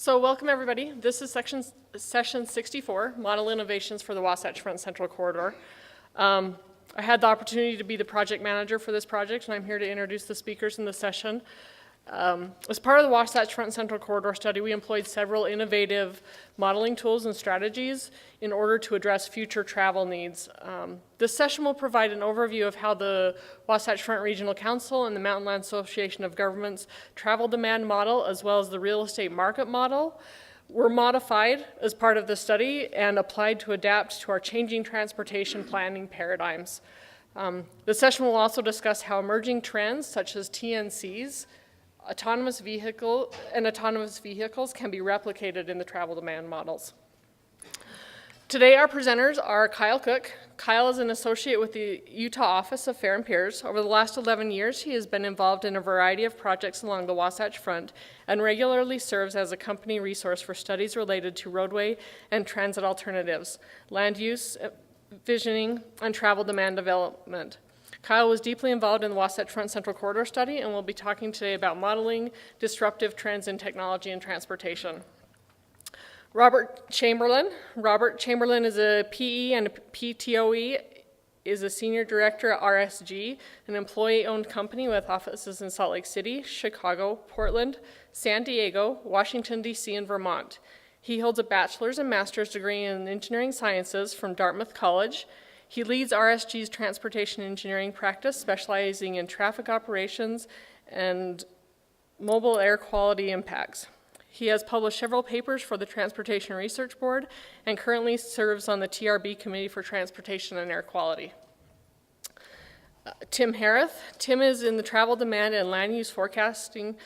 So welcome everybody. This is session 64, Model Innovations for the Wasatch Front Central Corridor. I had the opportunity to be the project manager for this project, and I'm here to introduce the speakers in the session. As part of the Wasatch Front Central Corridor study, we employed several innovative modeling tools and strategies in order to address future travel needs. This session will provide an overview of how the Wasatch Front Regional Council and the Mountain Land Association of Governments travel demand model, as well as the real estate market model, were modified as part of the study and applied to adapt to our changing transportation planning paradigms. The session will also discuss how emerging trends such as TNCs, autonomous vehicles can be replicated in the travel demand models. Today our presenters are Kyle Cook. Kyle is an associate with the Utah Office of Fair and Piers. Over the last 11 years, he has been involved in a variety of projects along the Wasatch Front and regularly serves as a company resource for studies related to roadway and transit alternatives, land use, visioning, and travel demand development. Kyle was deeply involved in the Wasatch Front Central Corridor study and will be talking today about modeling disruptive trends in technology and transportation. Robert Chamberlin. Robert Chamberlin is a PE and a PTOE, is a senior director at RSG, an employee-owned company with offices in Salt Lake City, Chicago, Portland, San Diego, Washington, D.C., and Vermont. He holds a bachelor's and master's degree in engineering sciences from Dartmouth College. He leads RSG's transportation engineering practice, specializing in traffic operations and mobile air quality impacts. He has published several papers for the Transportation Research Board and currently serves on the TRB Committee for Transportation and Air Quality. Tim Hereth. Tim is in the travel demand and land use forecasting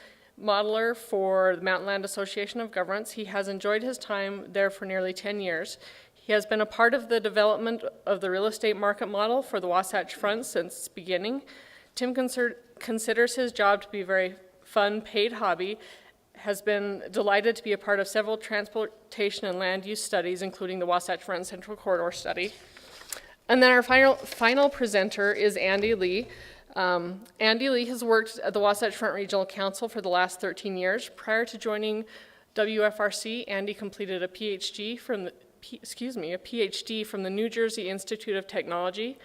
modeler for the Mountain Land Association of Governments. He has enjoyed his time there for nearly 10 years. He has been a part of the development of the real estate market model for the Wasatch Front since its beginning. Tim considers his job to be a very fun, paid hobby, has been delighted to be a part of several transportation and land use studies, including the Wasatch Front Central Corridor study. And then our final presenter is Andy Lee. Andy Lee has worked at the Wasatch Front Regional Council for the last 13 years. Prior to joining WFRC, Andy completed a PhD from the New Jersey Institute of Technology.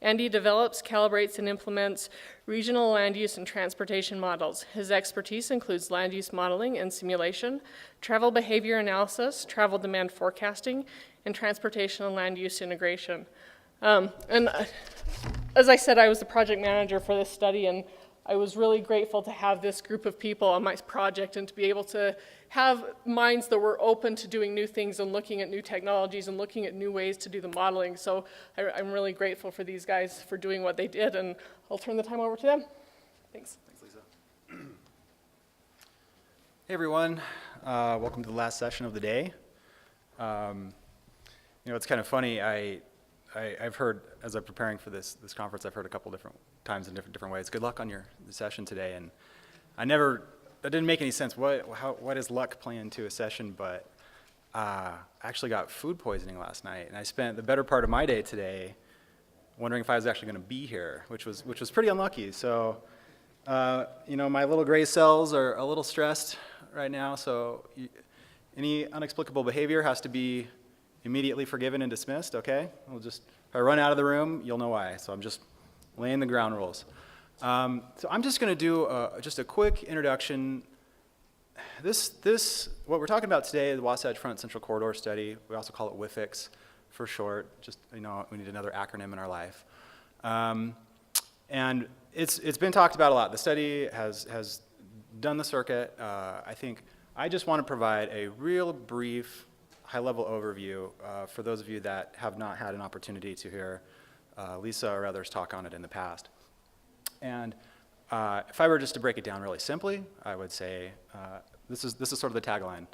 Andy develops, calibrates, and implements regional land use and transportation models. His expertise includes land use modeling and simulation, travel behavior analysis, travel demand forecasting, and transportation and land use integration. As I said, I was the project manager for this study, and I was really grateful to have this group of people on my project and to be able to have minds that were open to doing new things and looking at new technologies and looking at new ways to do the modeling. So I'm really grateful for these guys for doing what they did, and I'll turn the time over to them. Thanks. Thanks, Lisa. Hey, everyone. Welcome to the last session of the day. It's kind of funny. I've heard, as I'm preparing for this conference, I've heard a couple different times in different ways. Good luck on your session today. And that didn't make any sense. What does luck play into a session? But I actually got food poisoning last night, and I spent the better part of my day today wondering if I was actually going to be here, which was pretty unlucky. So, my little gray cells are a little stressed right now. So, any inexplicable behavior has to be immediately forgiven and dismissed, okay? If I run out of the room, you'll know why. So I'm just laying the ground rules. So I'm just going to do just a quick introduction. What we're talking about today is the Wasatch Front Central Corridor study. We also call it WFIX for short. Just, we need another acronym in our life. And it's been talked about a lot. The study has done the circuit. I think I just want to provide a real brief high-level overview for those of you that have not had an opportunity to hear Lisa or others talk on it in the past. And if I were just to break it down really simply, I would say this is sort of the tagline: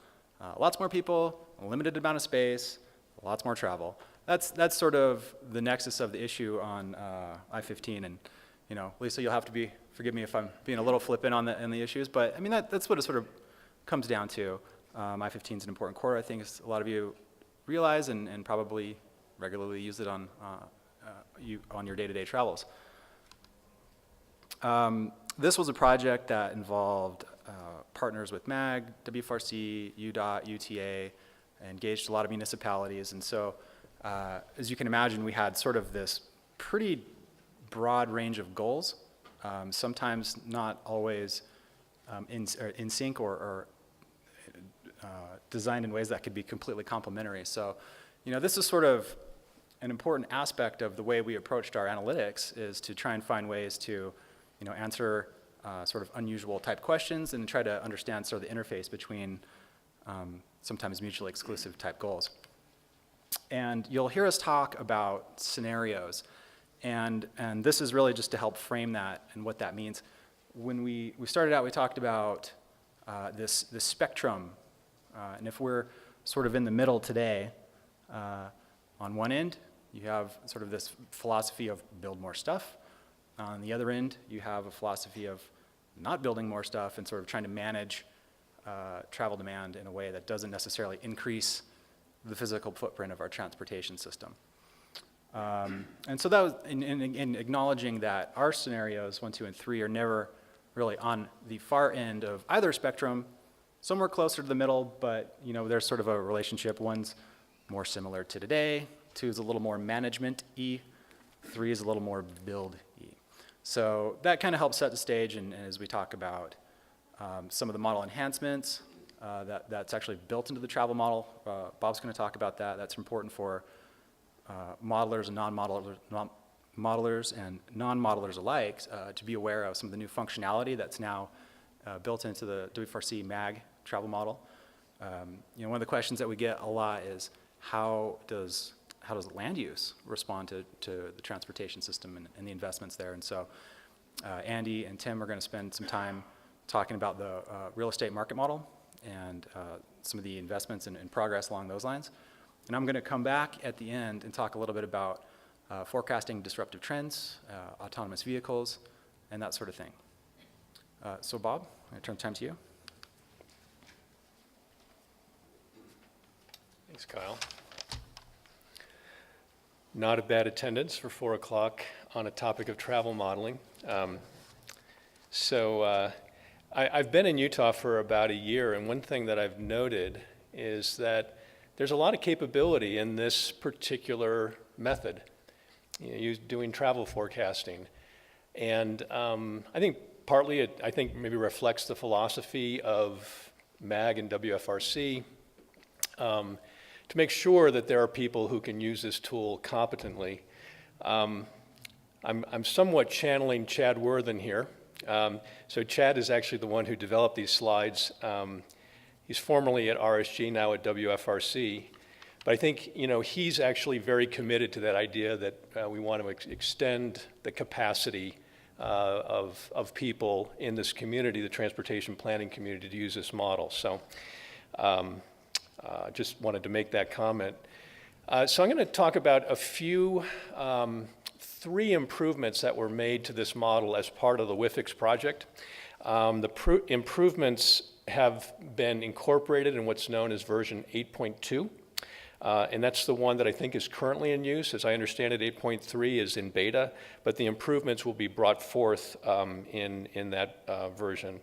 lots more people, a limited amount of space, lots more travel. That's sort of the nexus of the issue on I-15. And Lisa, you'll have to forgive me if I'm being a little flippant on the issues, but I mean that's what it sort of comes down to. I-15 is an important corridor, I think, as a lot of you realize, and probably regularly use it on your day-to-day travels. This was a project that involved partners with MAG, WFRC, UDOT, UTA, engaged a lot of municipalities. And so, as you can imagine, we had sort of this pretty broad range of goals, sometimes not always in sync or designed in ways that could be completely complementary. So, this is sort of an important aspect of the way we approached our analytics, is to try and find ways to, answer sort of unusual type questions and try to understand sort of the interface between sometimes mutually exclusive type goals. And you'll hear us talk about scenarios, and this is really just to help frame that and what that means. When we started out, we talked about this spectrum, and if we're sort of in the middle today, on one end, you have sort of this philosophy of build more stuff. On the other end, you have a philosophy of not building more stuff and sort of trying to manage travel demand in a way that doesn't necessarily increase the physical footprint of our transportation system. And so that was in acknowledging that our scenarios, 1, 2, and 3, are never really on the far end of either spectrum. Some are closer to the middle, but there's sort of a relationship. One's more similar to today, 2 is a little more management-y, 3 is a little more build-y. So that kind of helps set the stage, and as we talk about some of the model enhancements that's actually built into the travel model, Bob's going to talk about that. That's important for modelers and modelers and non-modelers alike to be aware of some of the new functionality that's now built into the WFRC MAG travel model. One of the questions that we get a lot is how does land use respond to the transportation system and the investments there? And so Andy and Tim are going to spend some time talking about the real estate market model and some of the investments and progress along those lines. And I'm going to come back at the end and talk a little bit about forecasting disruptive trends, autonomous vehicles, and that sort of thing. So Bob, I'm going to turn the time to you. Thanks, Kyle. Not a bad attendance for 4 o'clock on a topic of travel modeling. I've been in Utah for about a year, and one thing that I've noted is that there's a lot of capability in this particular method, doing travel forecasting. And I think partly it, maybe reflects the philosophy of MAG and WFRC, to make sure that there are people who can use this tool competently. I'm somewhat channeling Chad Worthen here. So Chad is actually the one who developed these slides. He's formerly at RSG, now at WFRC. But I think he's actually very committed to that idea that we want to extend the capacity of people in this community, the transportation planning community, to use this model. So just wanted to make that comment. So I'm going to talk about a few, 3 improvements that were made to this model as part of the WIFIX project. The improvements have been incorporated in what's known as version 8.2. And that's the one that I think is currently in use. As I understand it, 8.3 is in beta, but the improvements will be brought forth in that version.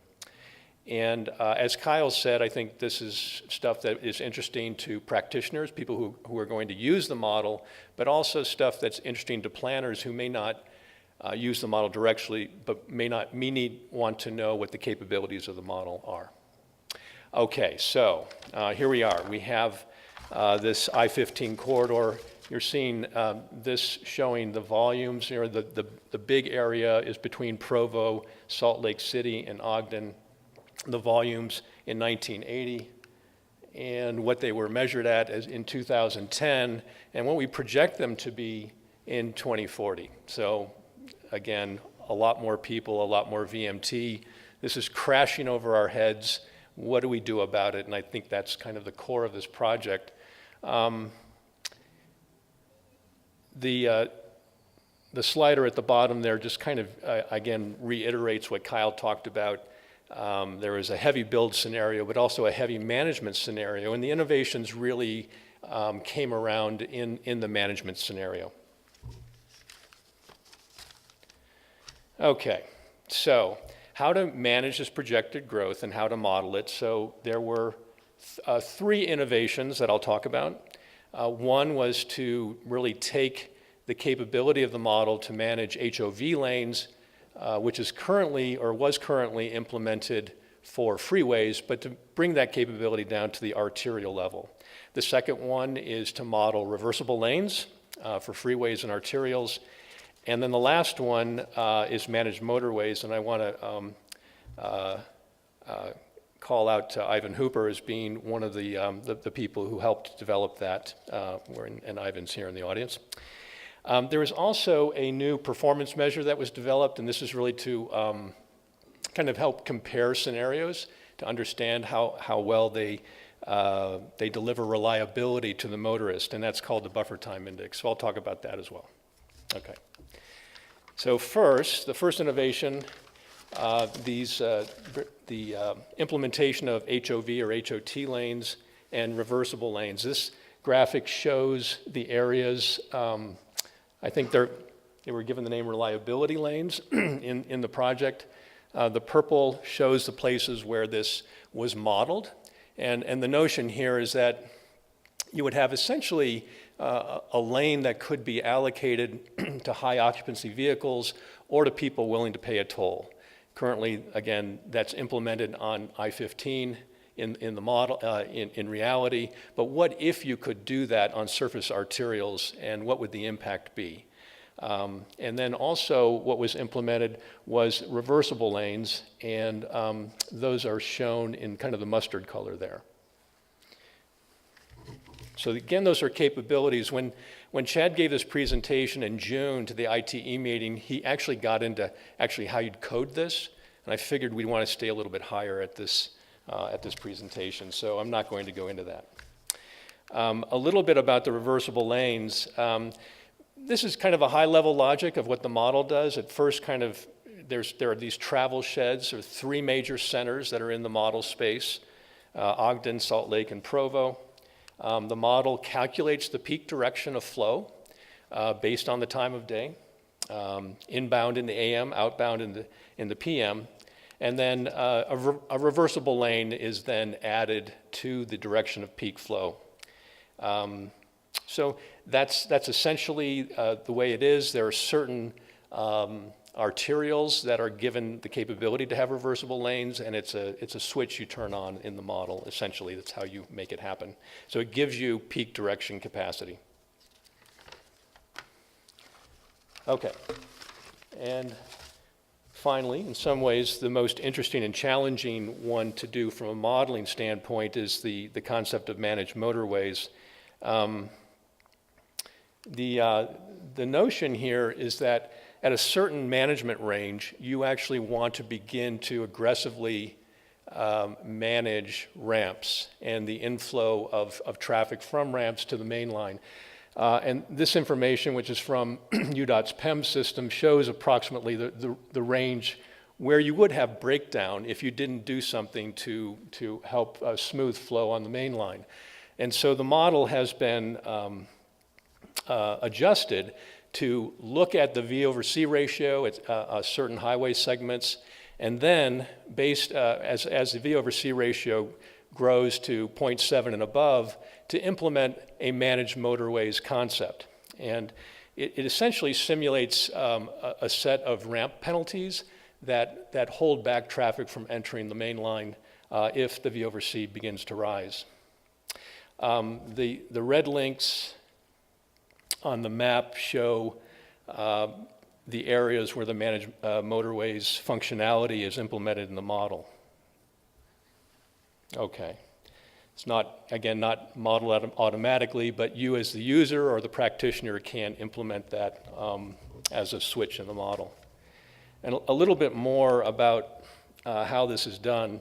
And as Kyle said, I think this is stuff that is interesting to practitioners, people who are going to use the model, but also stuff that's interesting to planners who may not use the model directly, but may want to know what the capabilities of the model are. Okay, so here we are. We have this I-15 corridor. You're seeing this showing the volumes. The big area is between Provo, Salt Lake City, and Ogden. The volumes in 1980 and what they were measured at as in 2010 and what we project them to be in 2040. So again, a lot more people, a lot more VMT. This is crashing over our heads. What do we do about it? And I think that's kind of the core of this project. The slider at the bottom there just kind of, again, reiterates what Kyle talked about. There is a heavy build scenario, but also a heavy management scenario, and the innovations really came around in the management scenario. Okay, so how to manage this projected growth and how to model it. So there were three innovations that I'll talk about. One was to really take the capability of the model to manage HOV lanes, which is currently or was currently implemented for freeways, but to bring that capability down to the arterial level. The second one is to model reversible lanes for freeways and arterials. And then the last one is managed motorways, and I want to call out Ivan Hooper as being one of the people who helped develop that, and Ivan's here in the audience. There was also a new performance measure that was developed, and this is really to kind of help compare scenarios to understand how well they deliver reliability to the motorist, and that's called the buffer time index. So I'll talk about that as well. Okay. So first, the first innovation, the implementation of HOV or HOT lanes and reversible lanes. This graphic shows the areas, I think they were given the name reliability lanes in the project. The purple shows the places where this was modeled. And the notion here is that you would have essentially a lane that could be allocated to high occupancy vehicles or to people willing to pay a toll. Currently, again, that's implemented on I-15 in the model, in reality, but what if you could do that on surface arterials, and what would the impact be? And then also what was implemented was reversible lanes, and those are shown in kind of the mustard color there. So again, those are capabilities. When Chad gave this presentation in June to the ITE meeting, he actually got into how you'd code this, and I figured we'd want to stay a little bit higher at this presentation, so I'm not going to go into that. A little bit about the reversible lanes. This is kind of a high-level logic of what the model does. At first, there are these travel sheds, or three major centers that are in the model space, Ogden, Salt Lake, and Provo. The model calculates the peak direction of flow based on the time of day, inbound in the AM, outbound in the PM, and then a reversible lane is then added to the direction of peak flow. So that's essentially the way it is. There are certain arterials that are given the capability to have reversible lanes, and it's a switch you turn on in the model. Essentially, that's how you make it happen. So it gives you peak direction capacity. Okay, and finally, in some ways, the most interesting and challenging one to do from a modeling standpoint is the concept of managed motorways. The notion here is that at a certain management range, you actually want to begin to aggressively manage ramps and the inflow of traffic from ramps to the main line. And this information, which is from UDOT's PEM system, shows approximately the range where you would have breakdown if you didn't do something to help smooth flow on the main line. And so the model has been adjusted to look at the V over C ratio at certain highway segments, and then based as the V over C ratio grows to 0.7 and above, to implement a managed motorways concept. And it essentially simulates a set of ramp penalties that hold back traffic from entering the main line if the V over C begins to rise. The red links on the map show the areas where the managed motorways functionality is implemented in the model. Okay. It's not, again, not modeled automatically, but you as the user or the practitioner can implement that as a switch in the model. And a little bit more about how this is done.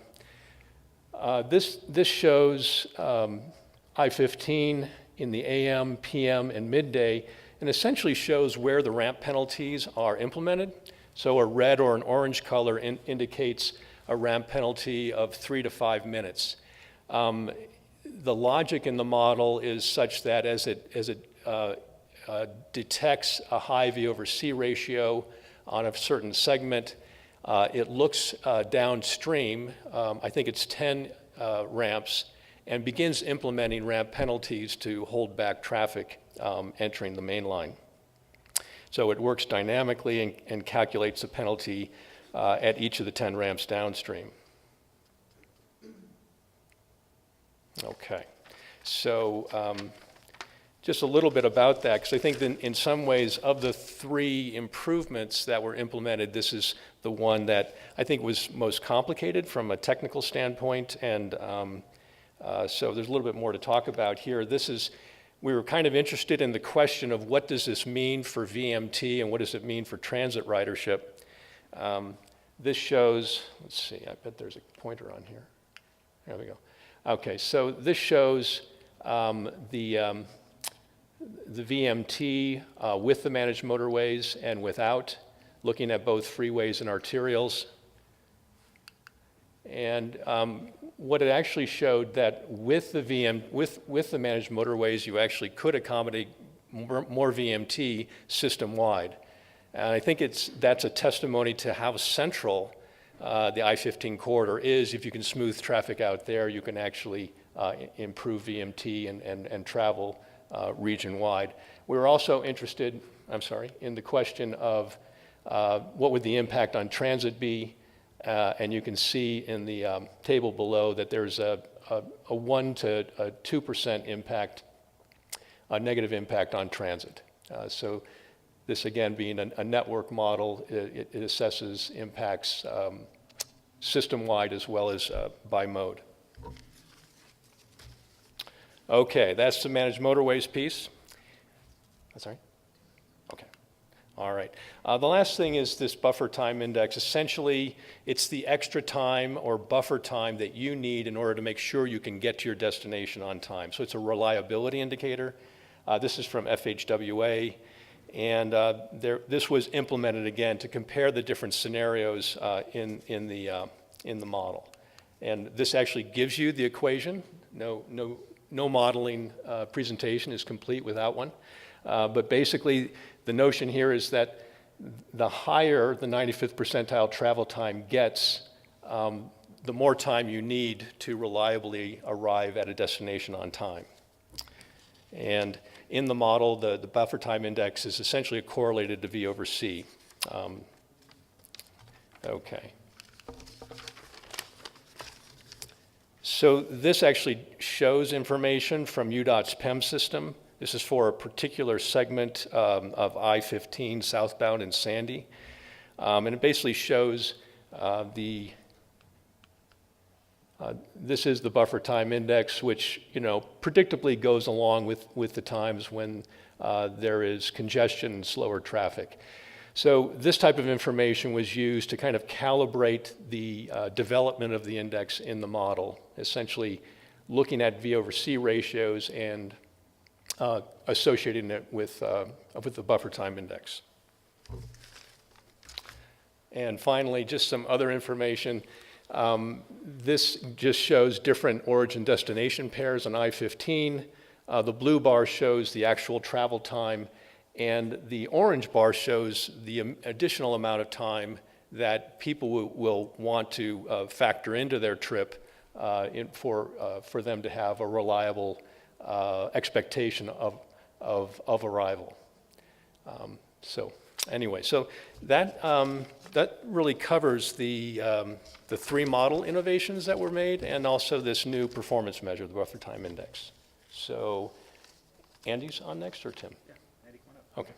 This shows I-15 in the AM, PM, and midday, and essentially shows where the ramp penalties are implemented. So a red or an orange color indicates a ramp penalty of 3 to 5 minutes. The logic in the model is such that as it detects a high V over C ratio on a certain segment, it looks downstream, I think it's 10 ramps, and begins implementing ramp penalties to hold back traffic entering the main line. So it works dynamically and calculates the penalty at each of the 10 ramps downstream. Okay, so just a little bit about that, because I think that in some ways of the 3 improvements that were implemented, this is the one that I think was most complicated from a technical standpoint, and so there's a little bit more to talk about here. We were kind of interested in the question of what does this mean for VMT and what does it mean for transit ridership. This shows, let's see, I bet there's a pointer on here. There we go. Okay, so this shows the VMT with the managed motorways and without, looking at both freeways and arterials. And what it actually showed that with the managed motorways, you actually could accommodate more VMT system-wide. And I think that's a testimony to how central the I-15 corridor is. If you can smooth traffic out there, you can actually improve VMT and travel region-wide. We were also interested, in the question of what would the impact on transit be, and you can see in the table below that there's a 1 to 2% impact, a negative impact on transit. So this again being a network model, it assesses impacts system-wide as well as by mode. Okay, that's the managed motorways piece. Sorry? Okay. All right. The last thing is this buffer time index. Essentially, it's the extra time or buffer time that you need in order to make sure you can get to your destination on time. So it's a reliability indicator. This is from FHWA. And this was implemented again to compare the different scenarios in the model. And this actually gives you the equation. No modeling presentation is complete without one. But basically, the notion here is that the higher the 95th percentile travel time gets, the more time you need to reliably arrive at a destination on time. And in the model, the buffer time index is essentially correlated to V over C. Okay. So this actually shows information from UDOT's PEM system. This is for a particular segment of I-15 southbound in Sandy. And it basically shows this is the buffer time index, which predictably goes along with the times when there is congestion and slower traffic. So this type of information was used to kind of calibrate the development of the index in the model, essentially looking at V over C ratios and associating it with the buffer time index. And finally, just some other information. This just shows different origin-destination pairs on I-15. The blue bar shows the actual travel time, and the orange bar shows the additional amount of time that people will want to factor into their trip for them to have a reliable expectation of arrival. So anyway, so that really covers the 3 model innovations that were made, and also this new performance measure, the buffer time index. So Andy's on next, or Tim? Yeah, Andy, come on up. Okay.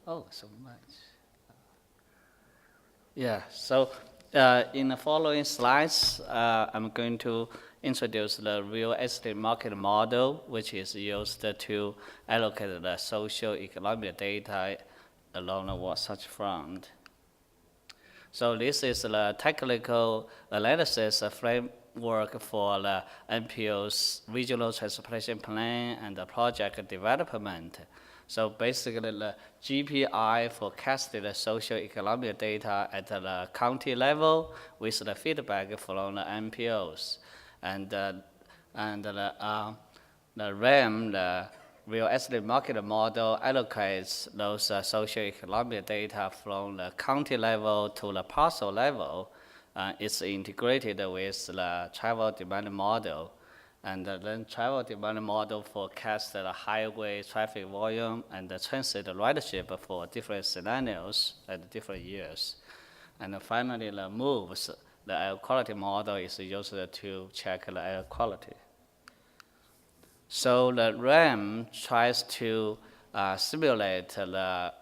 Oh, so much. Yeah, so in the following slides, I'm going to introduce the real estate market model, which is used to allocate the socio-economic data along the Wasatch Front. So this is the technical analysis work for the NPO's regional transportation plan and the project development. So basically, the GPI forecasted the socio-economic data at the county level with the feedback from the NPOs. And the RAM, the real estate market model, allocates those socio-economic data from the county level to the parcel level. It's integrated with the travel demand model. And then travel demand model forecasts the highway traffic volume and the transit ridership for different scenarios at different years. And then finally, the moves, the air quality model is used to check the air quality. So the RAM tries to simulate the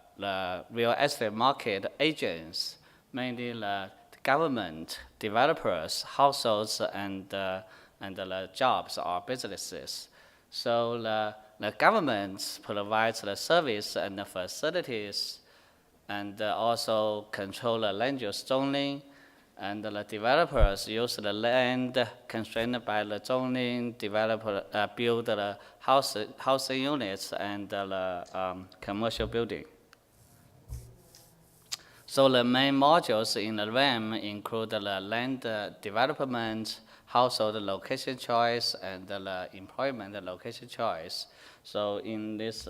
real estate market agents, mainly the government, developers, households, and the jobs or businesses. So the government provides the service and the facilities and also control the land use zoning. And the developers use the land constrained by the zoning, build the housing units and the commercial building. So the main modules in the RAM include the land development, household location choice, and the employment location choice. So in this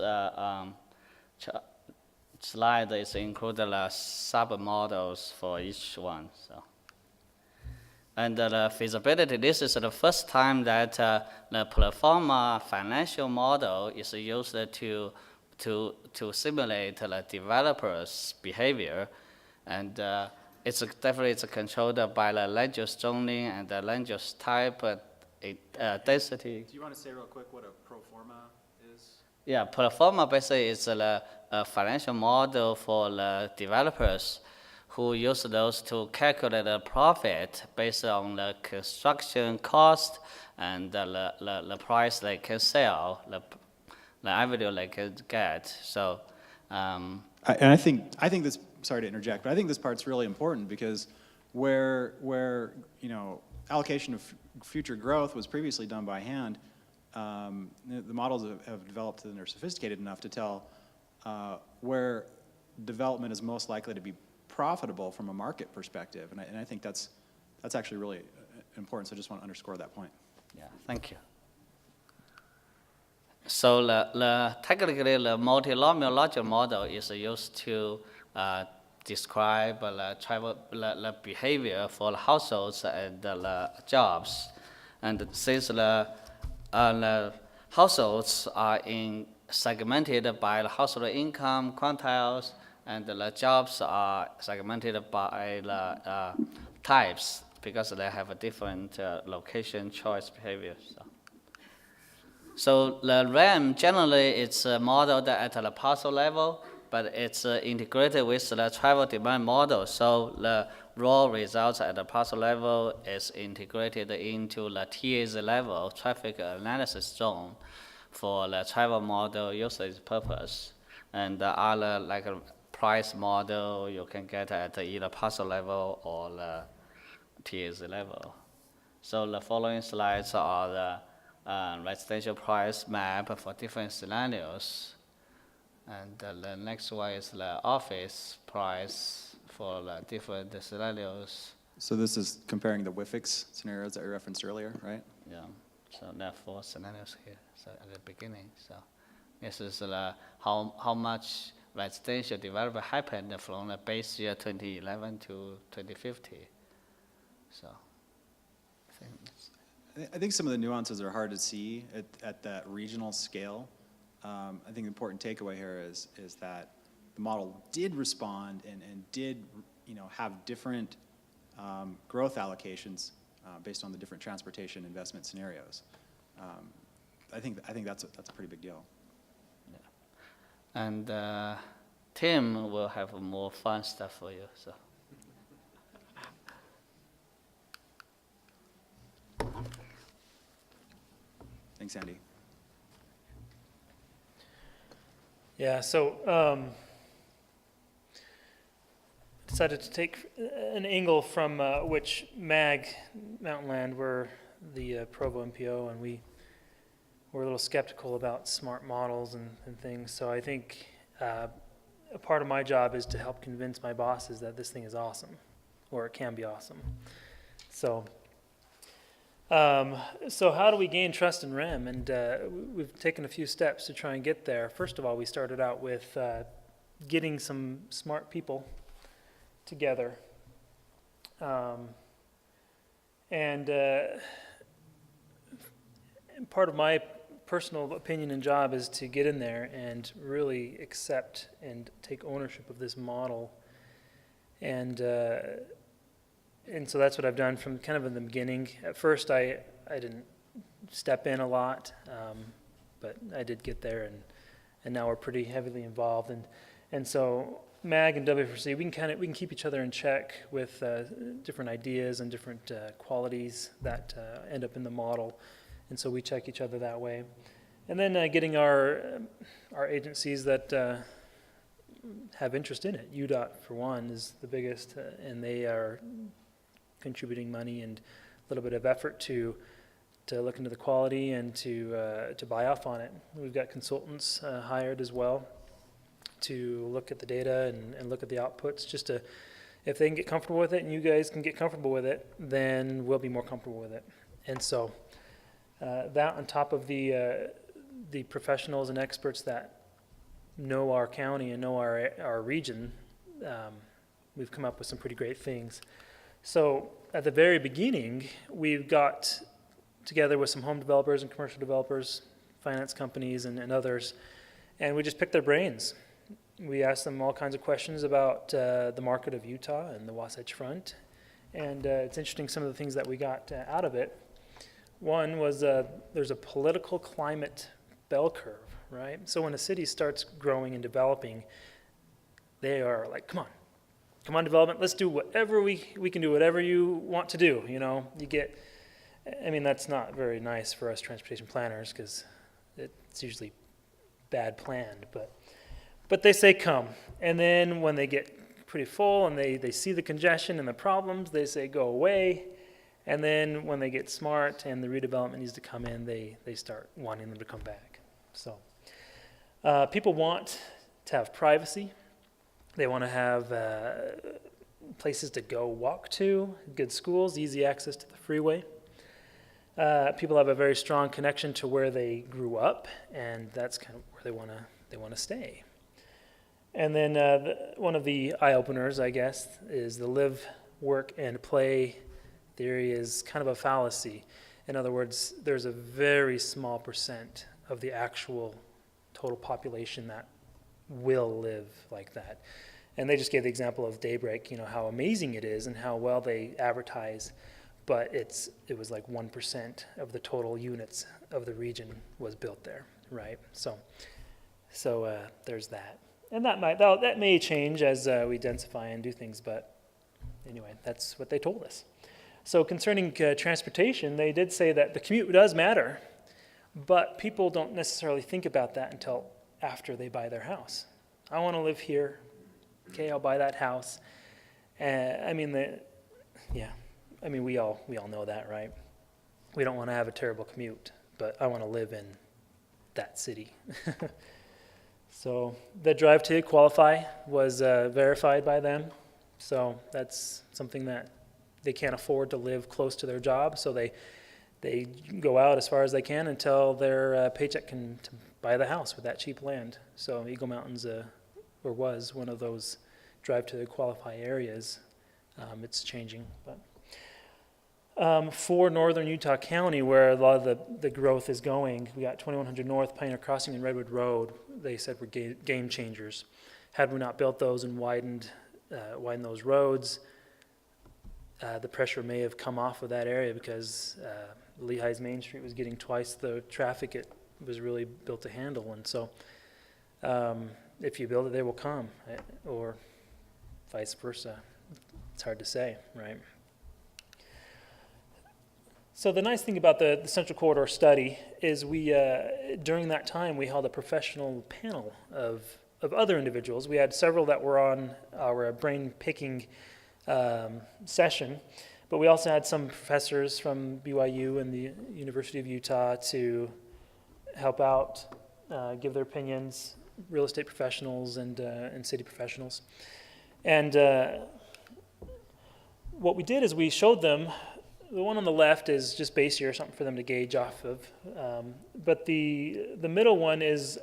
slide, it's included the sub-models for each one. So. And the feasibility, this is the first time that the pro forma financial model is used to simulate the developer's behavior. And it's definitely controlled by the land use zoning and the land use type, density. Do you want to say real quick what a pro forma is? Yeah, pro forma basically is a financial model for the developers who use those to calculate the profit based on the construction cost and the price they can sell, the revenue they can get. So, I think this. Sorry to interject, but I think this part's really important because where allocation of future growth was previously done by hand, the models have developed and they're sophisticated enough to tell where development is most likely to be profitable from a market perspective, and I think that's actually really important. So I just want to underscore that point. Yeah, thank you. So technically, the multi-linear logic model is used to describe the behavior for the households and the jobs. And since the households are segmented by the household income quantiles, and the jobs are segmented by the types because they have a different location choice behavior. So the RAM generally it's modeled at the parcel level, but it's integrated with the travel demand model. So the raw results at the parcel level is integrated into the TAZ level, traffic analysis zone, for the travel model usage purpose. And the other, like a price model, you can get at either parcel level or the TAZ level. So the following slides are the residential price map for different scenarios. And the next one is the office price for the different scenarios. So this is comparing the WIFIX scenarios that you referenced earlier, right? Yeah, so there are 4 scenarios here so at the beginning. So this is how much residential development happened from the base year 2011 to 2050. So I think some of the nuances are hard to see at that regional scale. I think the important takeaway here is that the model did respond and did have different growth allocations based on the different transportation investment scenarios. I think that's a pretty big deal. Yeah. And Tim will have more fun stuff for you. So. Thanks, Andy. Yeah, so decided to take an angle from which MAG, Mountain Land, were the Provo MPO, and we were a little skeptical about smart models and things. So I think a part of my job is to help convince my bosses that this thing is awesome, or it can be awesome. So, so how do we gain trust in REM? And we've taken a few steps to try and get there. First of all, we started out with getting some smart people together. And part of my personal opinion and job is to get in there and really accept and take ownership of this model. And so that's what I've done from kind of in the beginning. At first, I didn't step in a lot, but I did get there, and now we're pretty heavily involved. And so MAG and W4C, we can keep each other in check with different ideas and different qualities that end up in the model, and so we check each other that way. And then getting our agencies that have interest in it. UDOT, for one, is the biggest, and they are contributing money and a little bit of effort to look into the quality and to buy off on it. We've got consultants hired as well to look at the data and look at the outputs, just to, if they can get comfortable with it and you guys can get comfortable with it, then we'll be more comfortable with it. And so that on top of the professionals and experts that know our county and know our region, we've come up with some pretty great things. So at the very beginning, we've got together with some home developers and commercial developers, finance companies and others, and we just picked their brains. We asked them all kinds of questions about the market of Utah and the Wasatch Front, and it's interesting some of the things that we got out of it. One was there's a political climate bell curve, right? So when a city starts growing and developing, they are like, come on development, let's do whatever we can do, whatever you want to do, you know. You get, I mean, that's not very nice for us transportation planners because it's usually bad planned, but they say come. And then when they get pretty full and they see the congestion and the problems, they say go away. And then when they get smart and the redevelopment needs to come in, they start wanting them to come back. So people want to have privacy. They want to have places to go walk to, good schools, easy access to the freeway. People have a very strong connection to where they grew up, and that's kind of where they want to stay. And then one of the eye-openers, I guess, is the live, work, and play theory is kind of a fallacy. In other words, there's a very small percent of the actual total population that will live like that. And they just gave the example of Daybreak, you know, how amazing it is and how well they advertise, but it was like 1% of the total units of the region was built there, right? So there's that. And that may change as we densify and do things, but anyway, that's what they told us. So concerning transportation, they did say that the commute does matter, but people don't necessarily think about that until after they buy their house. I want to live here. Okay, I'll buy that house. I mean, we all know that, right? We don't want to have a terrible commute, but I want to live in that city. So the drive to qualify was verified by them. So that's something that they can't afford to live close to their job, so they go out as far as they can until their paycheck can buy the house with that cheap land. So Eagle Mountain's was one of those drive to qualify areas. It's changing, but for northern Utah County, where a lot of the growth is going, we got 2100 North, Pioneer Crossing, and Redwood Road. They said were game changers. Had we not built those and widened those roads, the pressure may have come off of that area because Lehigh's Main Street was getting twice the traffic it was really built to handle. And so if you build it, they will come, or vice versa. It's hard to say, right? So the nice thing about the Central Corridor study is we, during that time, we held a professional panel of of other individuals. We had several that were on our brain-picking session, but we also had some professors from BYU and the University of Utah to help out, give their opinions, real estate professionals and city professionals. And what we did is we showed them, the one on the left is just base year, something for them to gauge off of. But the middle one is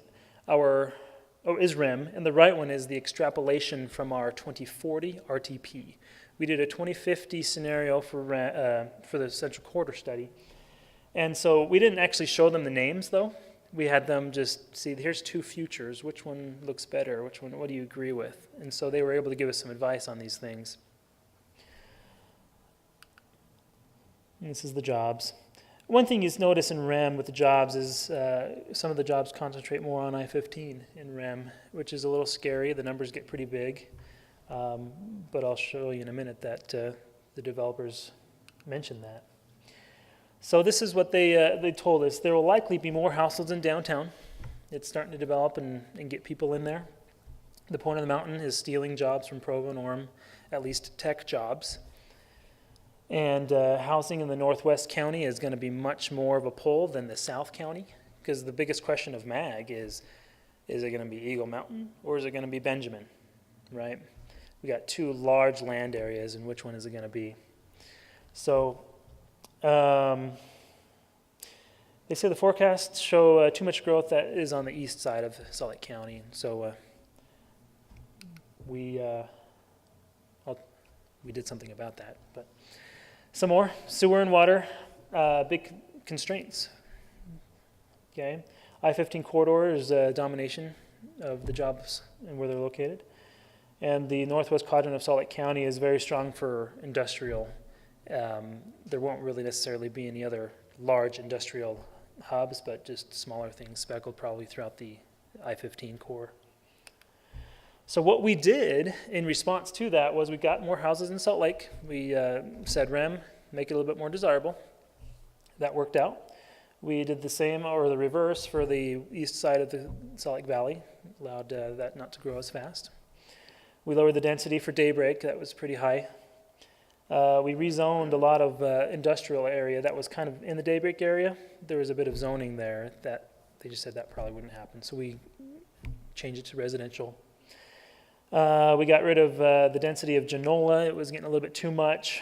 is REM, and the right one is the extrapolation from our 2040 RTP. We did a 2050 scenario for the Central Corridor study. And so we didn't actually show them the names, though. We had them just see, here's two futures. Which one looks better? What do you agree with? And so they were able to give us some advice on these things. And this is the jobs. One thing you notice in REM with the jobs is some of the jobs concentrate more on I-15 in REM, which is a little scary. The numbers get pretty big. But I'll show you in a minute that the developers mentioned that. So this is what they told us. There will likely be more households in downtown. It's starting to develop and get people in there. The point of the mountain is stealing jobs from Provo and Orem, at least tech jobs. And housing in the Northwest County is going to be much more of a pull than the South County, because the biggest question of MAG is it going to be Eagle Mountain or is it going to be Benjamin, right? We got two large land areas, and which one is it going to be? So they say the forecasts show too much growth that is on the east side of Salt Lake County. So we did something about that. But some more sewer and water, big constraints. Okay, I-15 corridor is a domination of the jobs and where they're located. And the northwest quadrant of Salt Lake County is very strong for industrial. There won't really necessarily be any other large industrial hubs, but just smaller things speckled probably throughout the I-15 core. So what we did in response to that was we got more houses in Salt Lake. We said REM, make it a little bit more desirable. That worked out. We did the same or the reverse for the east side of the Salt Lake Valley, allowed that not to grow as fast. We lowered the density for Daybreak. That was pretty high. We rezoned a lot of industrial area that was kind of in the Daybreak area. There was a bit of zoning there that they just said that probably wouldn't happen. So we changed it to residential. We got rid of the density of Genola. It was getting a little bit too much.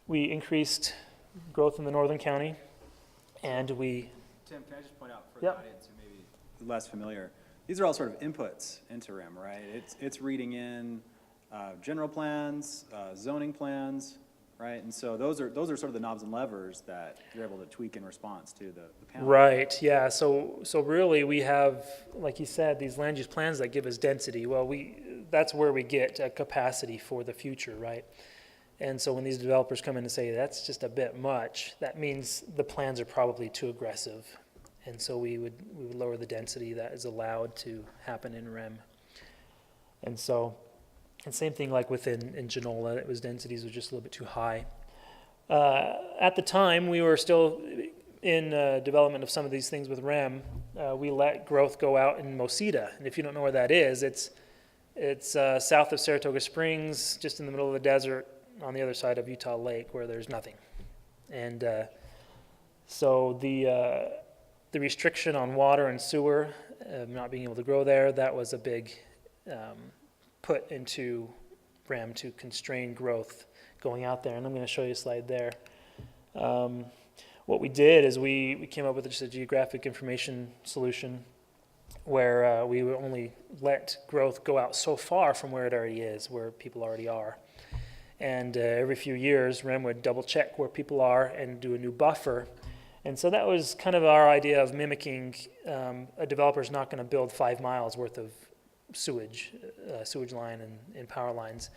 We increased growth in the northern county, and we... Tim, can I just point out for the audience who may be less familiar, these are all sort of inputs into REM, right? It's reading in general plans, zoning plans, right? And so those are sort of the knobs and levers that you're able to tweak in response to the panel. Right, yeah. So really we have, like you said, these land use plans that give us density. Well, that's where we get a capacity for the future, right? And so when these developers come in and say that's just a bit much, that means the plans are probably too aggressive. And so we would lower the density that is allowed to happen in REM. And so, and same thing like within Genola, it was densities were just a little bit too high. At the time, we were still in development of some of these things with REM. We let growth go out in Mosita. And if you don't know where that is, it's south of Saratoga Springs, just in the middle of the desert on the other side of Utah Lake where there's nothing. And so the restriction on water and sewer, not being able to grow there, that was a big put into REM to constrain growth going out there. And I'm going to show you a slide there. What we did is we came up with just a geographic information solution where we would only let growth go out so far from where it already is, where people already are. And every few years, REM would double check where people are and do a new buffer. And so that was kind of our idea of mimicking a developer's not going to build 5 miles worth of sewage line and power lines.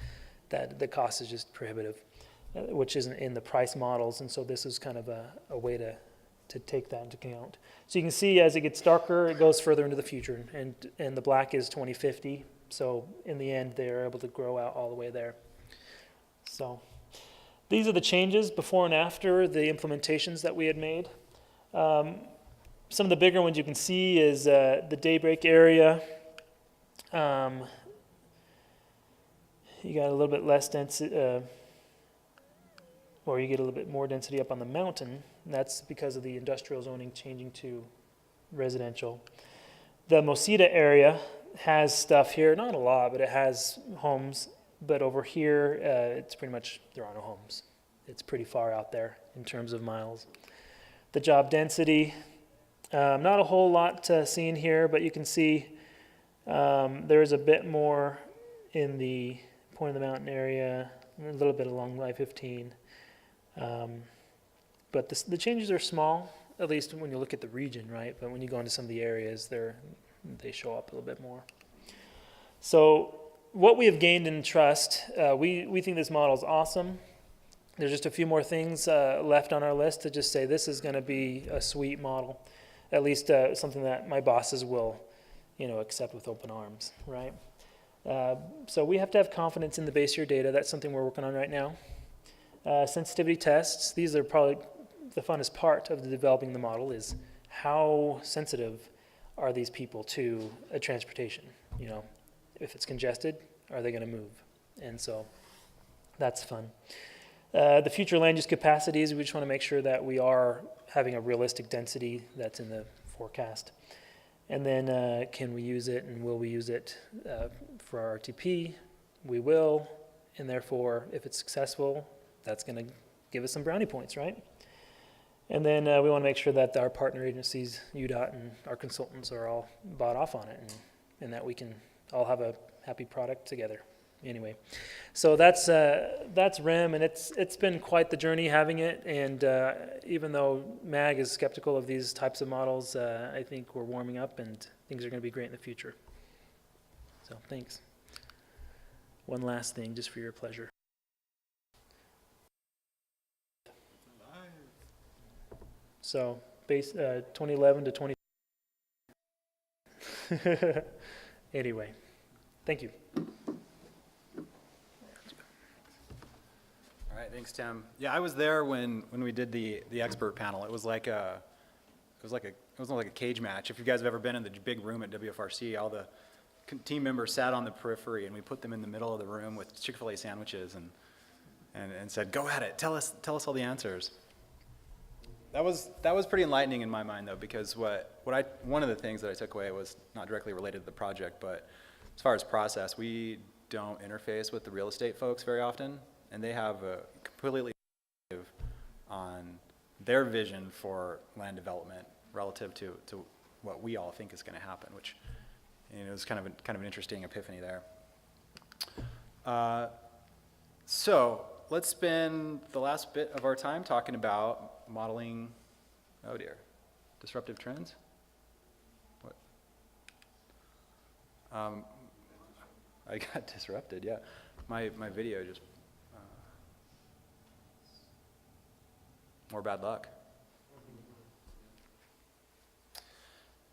That the cost is just prohibitive, which isn't in the price models. And so this is kind of a way to take that into account. So you can see as it gets darker, it goes further into the future. And the black is 2050. So in the end, they're able to grow out all the way there. So these are the changes before and after the implementations that we had made. Some of the bigger ones you can see is the Daybreak area. You got a little bit less density, or you get a little bit more density up on the mountain. And that's because of the industrial zoning changing to residential. The Mosita area has stuff here, not a lot, but it has homes. But over here, it's pretty much, there are no homes. It's pretty far out there in terms of miles. The job density, not a whole lot seen here, but you can see there's a bit more in the Point of the Mountain area, a little bit along I-15. But the changes are small, at least when you look at the region, right? But when you go into some of the areas, they show up a little bit more. So what we have gained in trust, we think this model is awesome. There's just a few more things left on our list to just say this is going to be a sweet model, at least something that my bosses will, accept with open arms, right? So we have to have confidence in the base year data. That's something we're working on right now. Sensitivity tests, these are probably the funnest part of developing the model, is how sensitive are these people to a transportation? If it's congested, are they going to move? And so that's fun. The future land use capacities, we just want to make sure that we are having a realistic density that's in the forecast. And then can we use it and will we use it for our RTP? We will, and therefore, if it's successful, that's going to give us some brownie points, right? And then we want to make sure that our partner agencies, UDOT and our consultants, are all bought off on it, and that we can all have a happy product together. Anyway, so that's REM, and it's been quite the journey having it. And even though MAG is skeptical of these types of models, I think we're warming up, and things are going to be great in the future. So thanks. One last thing, just for your pleasure. So, 2011 to 20. Anyway, thank you. All right, thanks, Tim. Yeah, I was there when we did the expert panel. It was like a cage match. If you guys have ever been in the big room at WFRC, all the team members sat on the periphery, and we put them in the middle of the room with Chick-fil-A sandwiches and said, "Go at it. Tell us all the answers." That was pretty enlightening in my mind, though, because one of the things that I took away was not directly related to the project, but as far as process, we don't interface with the real estate folks very often, and they have a completely on their vision for land development relative to what we all think is going to happen, which is kind of an interesting epiphany there. So let's spend the last bit of our time talking about modeling, disruptive trends? What? I got disrupted, yeah. My video just, more bad luck.